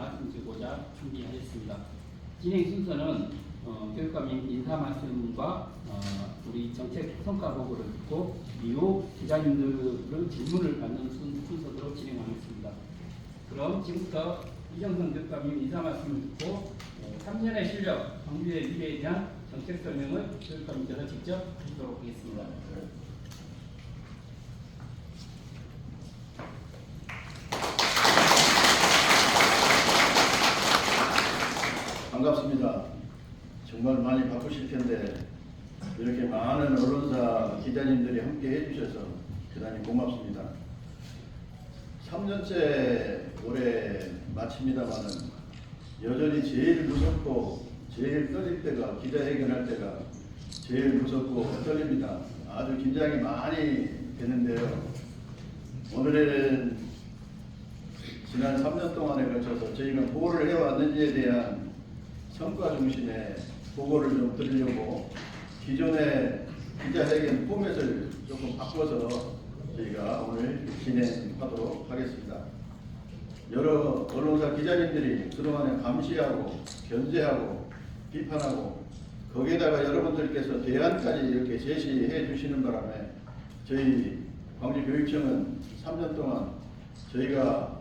말씀드리고자 준비하였습니다. 진행 순서는 교육감님 인사 말씀과 우리 정책 성과 보고를 듣고 이후 기자님들은 질문을 받는 순서대로 진행하겠습니다. 그럼 지금부터 이정선 교육감님 인사 말씀을 듣고 3년의 실력, 광주의 미래에 대한 정책 설명을 교육감님께서 직접 하시도록 하겠습니다. 반갑습니다. 정말 많이 바쁘실 텐데 이렇게 많은 언론사 기자님들이 함께 해주셔서 대단히 고맙습니다. 3년째 올해 마칩니다만은 여전히 제일 무섭고 제일 떨릴 때가 기자회견할 때가 제일 무섭고 떨립니다. 아주 긴장이 많이 되는데요. 오늘은 지난 3년 동안에 걸쳐서 저희가 뭐를 해왔는지에 대한 성과 중심의 보고를 좀 드리려고 기존의 기자회견 포맷을 조금 바꿔서 저희가 오늘 진행하도록 하겠습니다. 여러 언론사 기자님들이 그동안에 감시하고 견제하고 비판하고 거기에다가 여러분들께서 대안까지 이렇게 제시해 주시는 바람에 저희 광주교육청은 3년 동안 저희가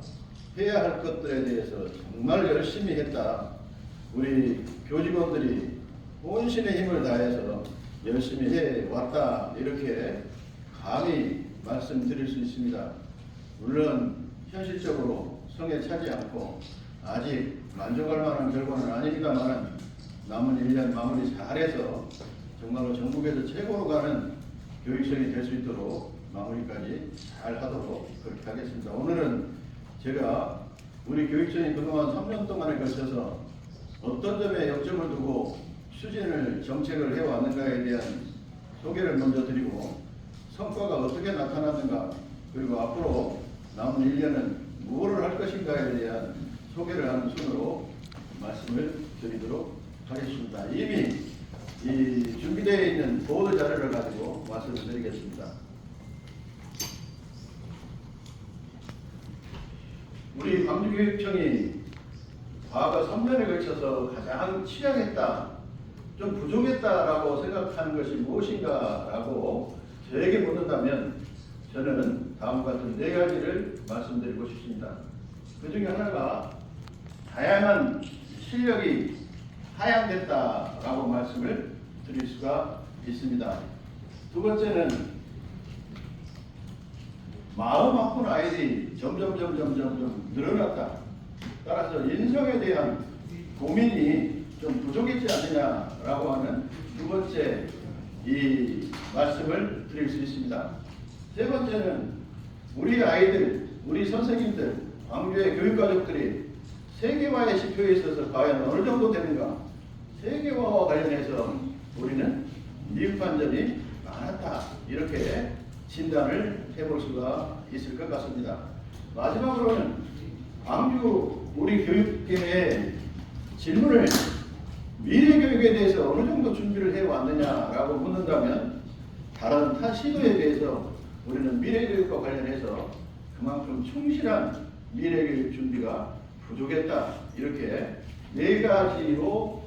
해야 할 것들에 대해서 정말 열심히 했다. 우리 교직원들이 혼신의 힘을 다해서 열심히 해왔다. 이렇게 감히 말씀드릴 수 있습니다. 물론 현실적으로 성에 차지 않고 아직 만족할 만한 결과는 아닙니다만 남은 1년 마무리 잘해서 정말로 전국에서 최고로 가는 교육청이 될 수 있도록 마무리까지 잘 하도록 그렇게 하겠습니다. 오늘은 제가 우리 교육청이 그동안 3년 동안에 걸쳐서 어떤 점에 역점을 두고 추진을 정책을 해왔는가에 대한 소개를 먼저 드리고 성과가 어떻게 나타났는가 그리고 앞으로 남은 1년은 무엇을 할 것인가에 대한 소개를 하는 순으로 말씀을 드리도록 하겠습니다. 이미 이 준비되어 있는 보도 자료를 가지고 말씀을 드리겠습니다. 우리 광주교육청이 과거 3년에 걸쳐서 가장 취약했다, 좀 부족했다라고 생각하는 것이 무엇인가라고 저에게 묻는다면 저는 다음과 같은 4가지를 말씀드리고 싶습니다. 그 중에 하나가 다양한 실력이 하향됐다라고 말씀을 드릴 수가 있습니다. 두 번째는 마음 아픈 아이들이 점점 늘어났다. 따라서 인성에 대한 고민이 좀 부족했지 않느냐라고 하는 두 번째 이 말씀을 드릴 수 있습니다. 세 번째는 우리 아이들, 우리 선생님들, 광주의 교육가족들이 세계화의 지표에 있어서 과연 어느 정도 되는가? 세계화와 관련해서 우리는 미흡한 점이 많았다. 이렇게 진단을 해볼 수가 있을 것 같습니다. 마지막으로는 광주 우리 교육계의 질문을 미래 교육에 대해서 어느 정도 준비를 해왔느냐라고 묻는다면 다른 타 시도에 대해서 우리는 미래 교육과 관련해서 그만큼 충실한 미래 교육 준비가 부족했다. 이렇게 4가지로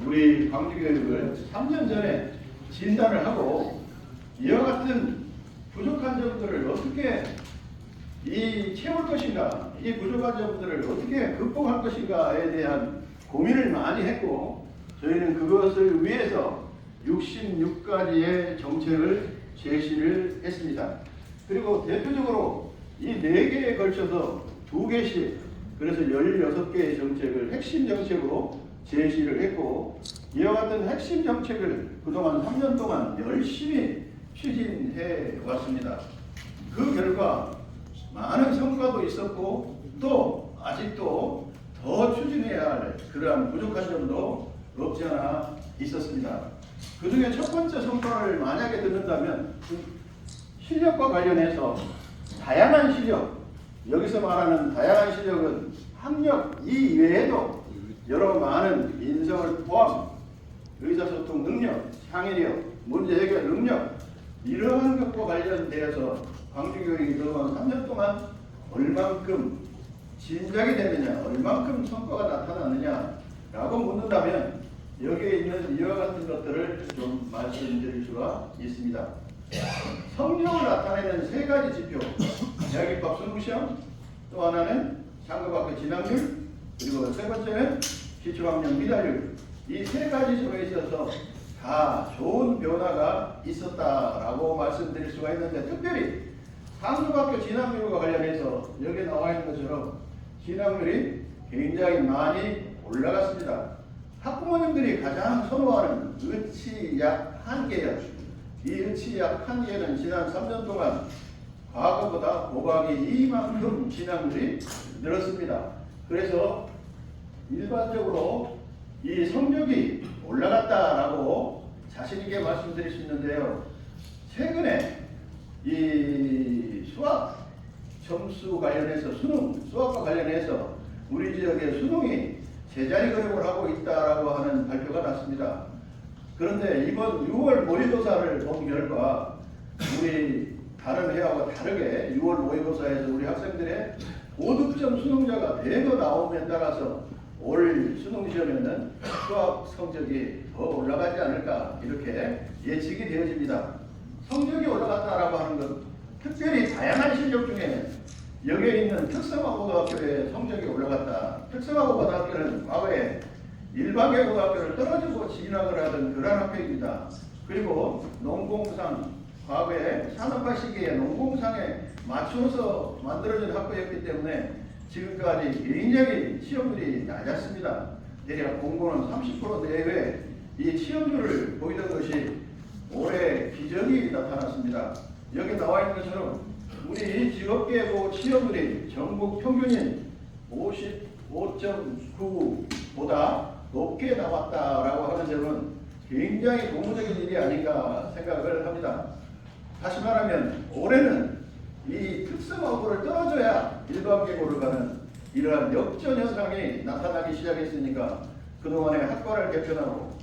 우리 광주 교육을 3년 전에 진단을 하고 이와 같은 부족한 점들을 어떻게 채울 것인가, 이 부족한 점들을 어떻게 극복할 것인가에 대한 고민을 많이 했고 저희는 그것을 위해서 66가지의 정책을 제시를 했습니다. 그리고 대표적으로 이 4개에 걸쳐서 2개씩 그래서 16개의 정책을 핵심 정책으로 제시를 했고 이와 같은 핵심 정책을 그동안 3년 동안 열심히 추진해 왔습니다. 그 결과 많은 성과도 있었고 또 아직도 더 추진해야 할 그러한 부족한 점도 없지 않아 있었습니다. 그 중에 첫 번째 성과를 만약에 듣는다면 실력과 관련해서 다양한 실력, 여기서 말하는 다양한 실력은 학력 이외에도 여러 많은 인성을 포함 의사소통 능력, 창의력, 문제 해결 능력 이러한 것과 관련되어서 광주교육이 그동안 3년 동안 얼만큼 진작이 되느냐, 얼만큼 성과가 나타났느냐라고 묻는다면 여기에 있는 이와 같은 것들을 좀 말씀드릴 수가 있습니다. 성적을 나타내는 세 가지 지표, 대학입학 수능시험, 또 하나는 상급학교 진학률, 그리고 세 번째는 기초학력 미달률. 이 세 가지 지표에 있어서 다 좋은 변화가 있었다라고 말씀드릴 수가 있는데, 특별히 상급학교 진학률과 관련해서 여기 나와 있는 것처럼 진학률이 굉장히 많이 올라갔습니다. 학부모님들이 가장 선호하는 의치약 한계예요. 이 의치약 한계는 지난 3년 동안 과거보다 고각이 이만큼 진학률이 늘었습니다. 그래서 일반적으로 이 성적이 올라갔다라고 자신있게 말씀드릴 수 있는데요. 최근에 이 수학 점수 관련해서 수학과 관련해서 우리 지역의 수능이 제자리 걸음을 하고 있다라고 하는 발표가 났습니다. 그런데 이번 6월 모의고사를 본 결과 우리 다른 해하고 다르게 6월 모의고사에서 우리 학생들의 고득점 수능자가 대거 나옴에 따라서 올 수능시험에는 수학 성적이 더 올라가지 않을까 이렇게 예측이 되어집니다. 성적이 올라갔다라고 하는 것, 특별히 다양한 실력 중에 여기에 있는 특성화고등학교의 성적이 올라갔다. 특성화고등학교는 과거에 일반계 고등학교를 떨어지고 진학을 하던 그런 학교입니다. 그리고 농공상, 과거에 산업화 시기에 농공상에 맞춰서 만들어진 학교였기 때문에 지금까지 굉장히 시험률이 낮았습니다. 대략 공고는 30% 내외 이 시험률을 보이던 것이 올해 기적이 나타났습니다. 여기 나와 있는 것처럼 우리 직업계고 시험률이 전국 평균인 55.9보다 높게 나왔다라고 하는 점은 굉장히 고무적인 일이 아닌가 생각을 합니다. 다시 말하면 올해는 이 특성화고를 떨어져야 일반계고를 가는 이러한 역전 현상이 나타나기 시작했으니까 그동안에 학과를 개편하고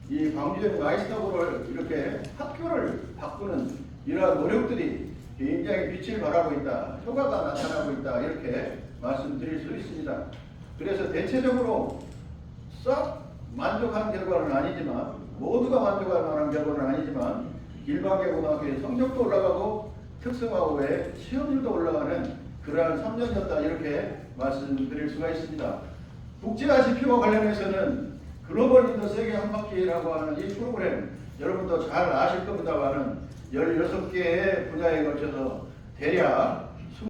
이 광주형 마이스터고를 이렇게 학교를 바꾸는 이러한 노력들이 굉장히 빛을 발하고 있다, 효과가 나타나고 있다 이렇게 말씀드릴 수 있습니다. 그래서 대체적으로 썩 만족한 결과는 아니지만, 모두가 만족할 만한 결과는 아니지만 일반계 고등학교의 성적도 올라가고 특성화고의 시험률도 올라가는 그러한 3년이었다 이렇게 말씀드릴 수가 있습니다. 국제화 지표와 관련해서는 글로벌 인더 세계 한 바퀴라고 하는 이 프로그램 여러분도 잘 아실 겁니다만은 16개의 분야에 걸쳐서 대략